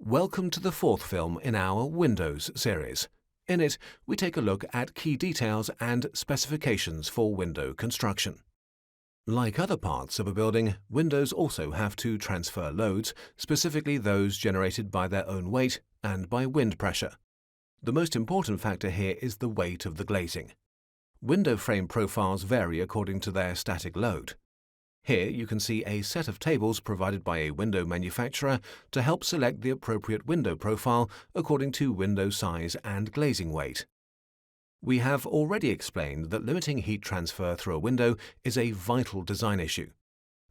Welcome to the fourth film in our Windows series. In it, we take a look at key details and specifications for window construction. Like other parts of a building, windows also have to transfer loads, specifically those generated by their own weight and by wind pressure. The most important factor here is the weight of the glazing. Window frame profiles vary according to their static load. Here you can see a set of tables provided by a window manufacturer to help select the appropriate window profile according to window size and glazing weight. We have already explained that limiting heat transfer through a window is a vital design issue.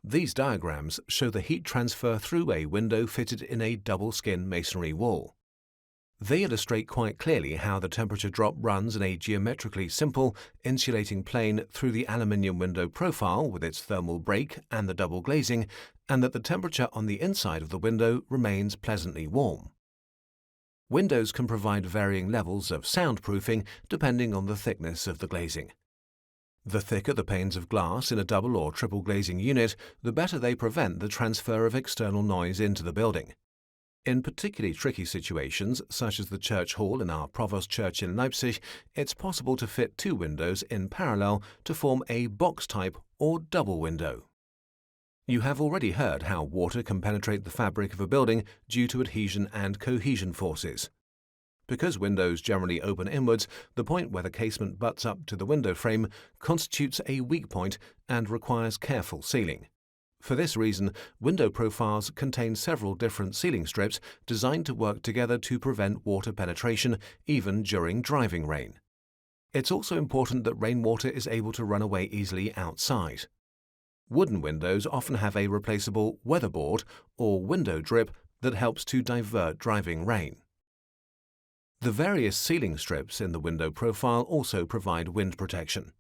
These diagrams show the heat transfer through a window fitted in a double-skin masonry wall. They illustrate quite clearly how the temperature drop runs in a geometrically simple, insulating plane through the aluminium window profile with its thermal break and the double glazing, and that the temperature on the inside of the window remains pleasantly warm. Windows can provide varying levels of soundproofing depending on the thickness of the glazing. The thicker the panes of glass in a double or triple glazing unit, the better they prevent the transfer of external noise into the building. In particularly tricky situations, such as the church hall in our Provost Church in Leipzig, it's possible to fit two windows in parallel to form a box-type or double window. You have already heard how water can penetrate the fabric of a building due to adhesion and cohesion forces. Because windows generally open inwards, the point where the casement butts up to the window frame constitutes a weak point and requires careful sealing. For this reason, window profiles contain several different sealing strips designed to work together to prevent water penetration even during driving rain. It's also important that rainwater is able to run away easily outside. Wooden windows often have a replaceable weatherboard or window drip that helps to divert driving rain. The various sealing strips in the window profile also provide wind protection.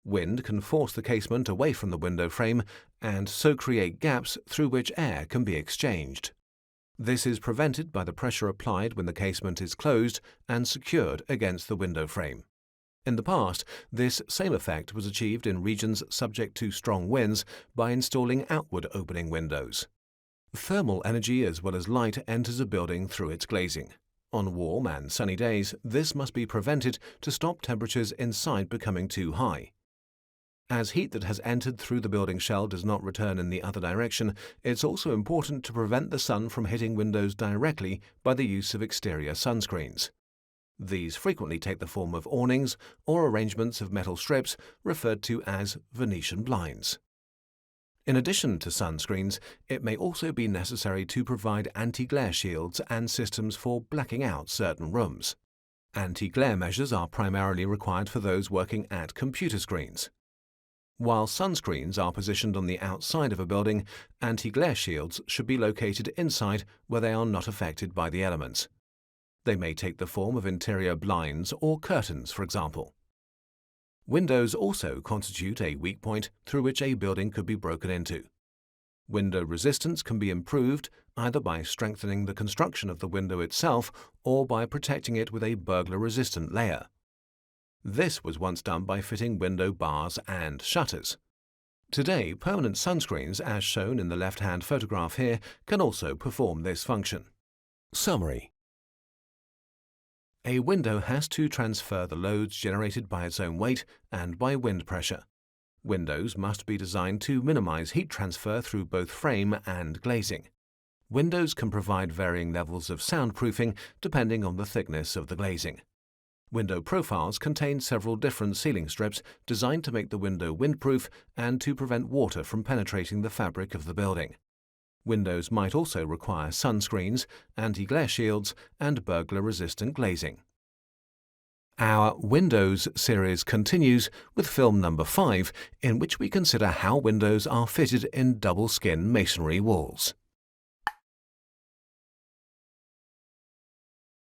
Wind can force the casement away from the window frame and so create gaps through which air can be exchanged. This is prevented by the pressure applied when the casement is closed and secured against the window frame. In the past, this same effect was achieved in regions subject to strong winds by installing outward opening windows. Thermal energy as well as light enters a building through its glazing. On warm and sunny days, this must be prevented to stop temperatures inside becoming too high. As heat that has entered through the building shell does not return in the other direction, it's also important to prevent the sun from hitting windows directly by the use of exterior sunscreens. These frequently take the form of awnings or arrangements of metal strips referred to as Venetian blinds. In addition to sunscreens, it may also be necessary to provide anti-glare shields and systems for blacking out certain rooms. Anti-glare measures are primarily required for those working at computer screens. While sunscreens are positioned on the outside of a building, anti-glare shields should be located inside where they are not affected by the elements. They may take the form of interior blinds or curtains, for example. Windows also constitute a weak point through which a building could be broken into. Window resistance can be improved either by strengthening the construction of the window itself or by protecting it with a burglar-resistant layer. This was once done by fitting window bars and shutters. Today, permanent sunscreens, as shown in the left-hand photograph here, can also perform this function. Summary: a window has to transfer the loads generated by its own weight and by wind pressure. Windows must be designed to minimize heat transfer through both frame and glazing. Windows can provide varying levels of soundproofing depending on the thickness of the glazing. Window profiles contain several different sealing strips designed to make the window windproof and to prevent water from penetrating the fabric of the building. Windows might also require sunscreens, anti-glare shields, and burglar-resistant glazing. Our Windows series continues with film number 5, in which we consider how windows are fitted in double-skin masonry walls.